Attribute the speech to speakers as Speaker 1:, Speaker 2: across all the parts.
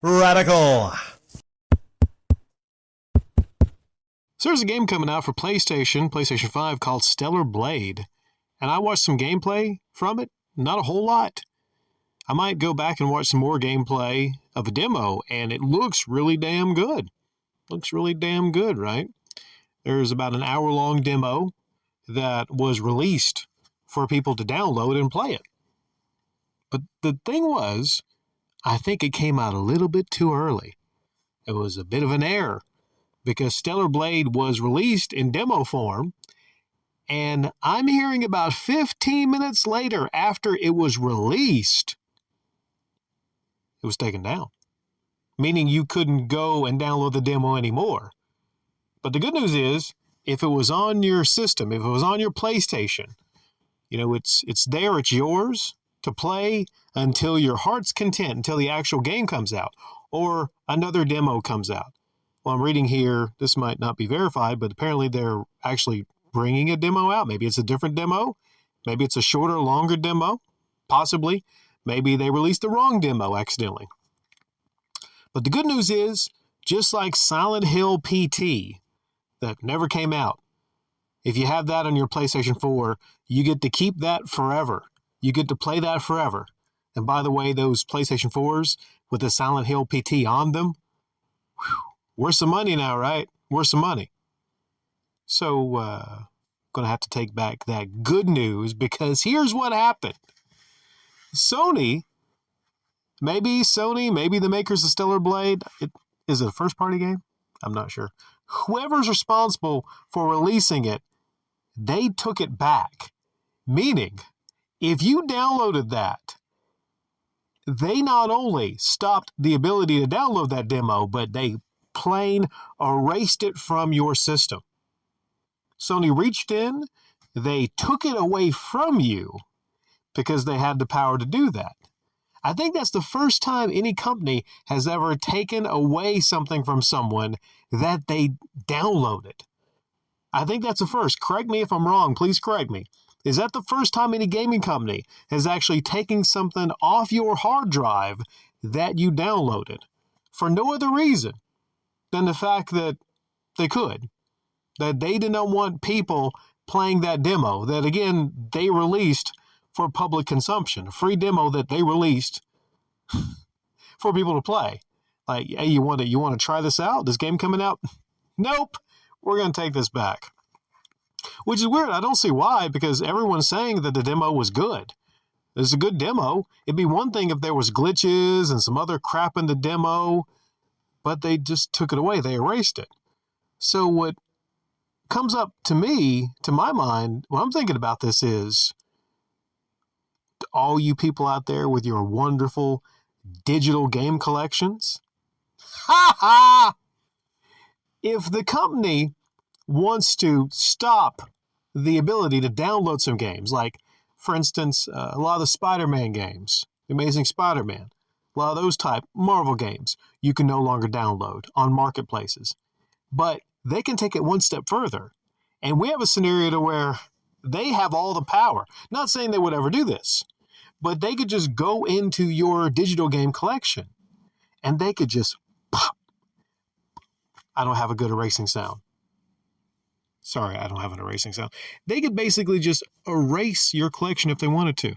Speaker 1: Radical.
Speaker 2: So there's a game coming out for PlayStation 5 called Stellar Blade. And I watched some gameplay from it. Not a whole lot. I might go back and watch some more gameplay of a demo, and it looks really damn good. Looks really damn good, right? There's about an hour-long demo that was released for people to download and play it. But the thing was, I think it came out a little bit too early. It was a bit of an error because Stellar Blade was released in demo form, and I'm hearing about 15 minutes later after it was released, it was taken down, meaning you couldn't go and download the demo anymore. But the good news is, if it was on your system, if it was on your PlayStation, it's there, it's yours to play until your heart's content, until the actual game comes out or another demo comes out. Well, I'm reading here, this might not be verified, but apparently they're actually bringing a demo out. Maybe it's a different demo. Maybe it's a shorter, longer demo. Possibly. Maybe they released the wrong demo accidentally. But the good news is, just like Silent Hill PT that never came out, if you have that on your PlayStation 4, you get to keep that forever. You get to play that forever. And by the way, those PlayStation 4s with the Silent Hill PT on them, worth some money now, right? Worth some money. So, going to have to take back that good news because here's what happened. Sony, maybe the makers of Stellar Blade, is it a first-party game? I'm not sure. Whoever's responsible for releasing it, they took it back. Meaning, if you downloaded that, they not only stopped the ability to download that demo, but they plain erased it from your system. Sony reached in, they took it away from you because they had the power to do that. I think that's the first time any company has ever taken away something from someone that they downloaded. I think that's the first. Correct me if I'm wrong. Please correct me. Is that the first time any gaming company has actually taken something off your hard drive that you downloaded for no other reason than the fact that they could? That they did not want people playing that demo that, again, they released for public consumption. A free demo that they released for people to play. Like, hey, you want to try this out? This game coming out? Nope. We're going to take this back. Which is weird. I don't see why, because everyone's saying that the demo was good. It's a good demo. It'd be one thing if there was glitches and some other crap in the demo, but they just took it away. They erased it. So what comes up to my mind, when I'm thinking about this is, all you people out there with your wonderful digital game collections, ha ha! If the company wants to stop the ability to download some games, like, for instance, a lot of the Spider-Man games, Amazing Spider-Man, a lot of those type Marvel games, you can no longer download on marketplaces. But they can take it one step further. And we have a scenario to where they have all the power. Not saying they would ever do this, but they could just go into your digital game collection and they could just pop. I don't have a good erasing sound. Sorry, I don't have an erasing sound. They could basically just erase your collection if they wanted to.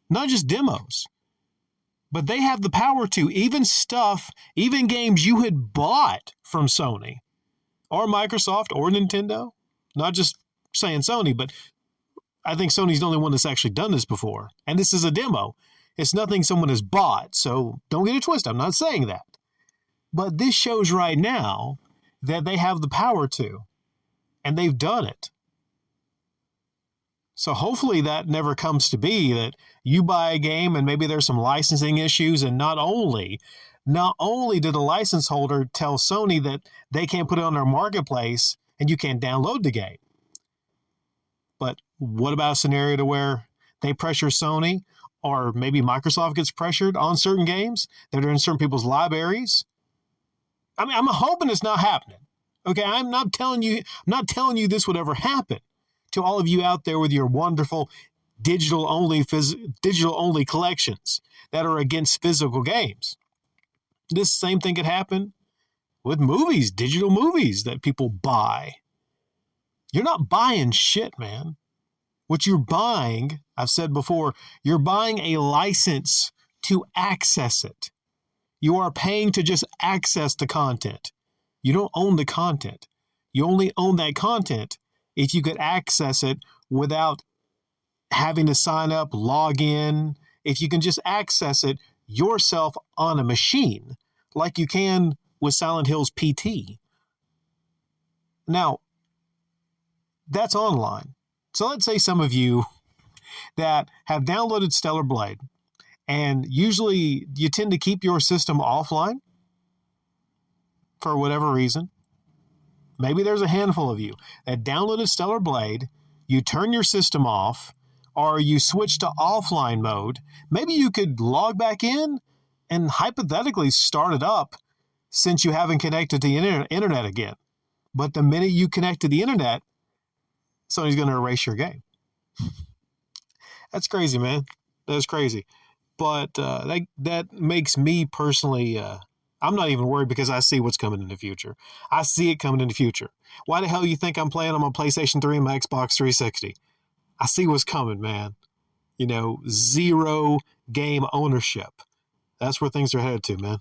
Speaker 2: Not just demos, but they have the power to. Even games you had bought from Sony or Microsoft or Nintendo. Not just saying Sony, but I think Sony's the only one that's actually done this before. And this is a demo. It's nothing someone has bought, so don't get it twisted. I'm not saying that. But this shows right now that they have the power to. And they've done it. So hopefully that never comes to be, that you buy a game and maybe there's some licensing issues, and not only did the license holder tell Sony that they can't put it on their marketplace and you can't download the game. But what about a scenario to where they pressure Sony, or maybe Microsoft gets pressured on certain games that are in certain people's libraries? I mean, I'm hoping it's not happening. Okay, I'm not telling you this would ever happen to all of you out there with your wonderful digital only collections that are against physical games. This same thing could happen with movies, digital movies that people buy. You're not buying shit, man. What you're buying, I've said before, you're buying a license to access it. You are paying to just access the content. You don't own the content. You only own that content if you could access it without having to sign up, log in, if you can just access it yourself on a machine, like you can with Silent Hills PT. Now, that's online. So let's say some of you that have downloaded Stellar Blade, and usually you tend to keep your system offline for whatever reason. Maybe there's a handful of you that downloaded Stellar Blade, you turn your system off, or you switch to offline mode. Maybe you could log back in and hypothetically start it up since you haven't connected to the internet again. But the minute you connect to the internet, Sony's going to erase your game. That's crazy, man. That's crazy. But that makes me personally, I'm not even worried because I see what's coming in the future. I see it coming in the future. Why the hell you think I'm playing on my PlayStation 3 and my Xbox 360? I see what's coming, man. Zero game ownership. That's where things are headed to, man.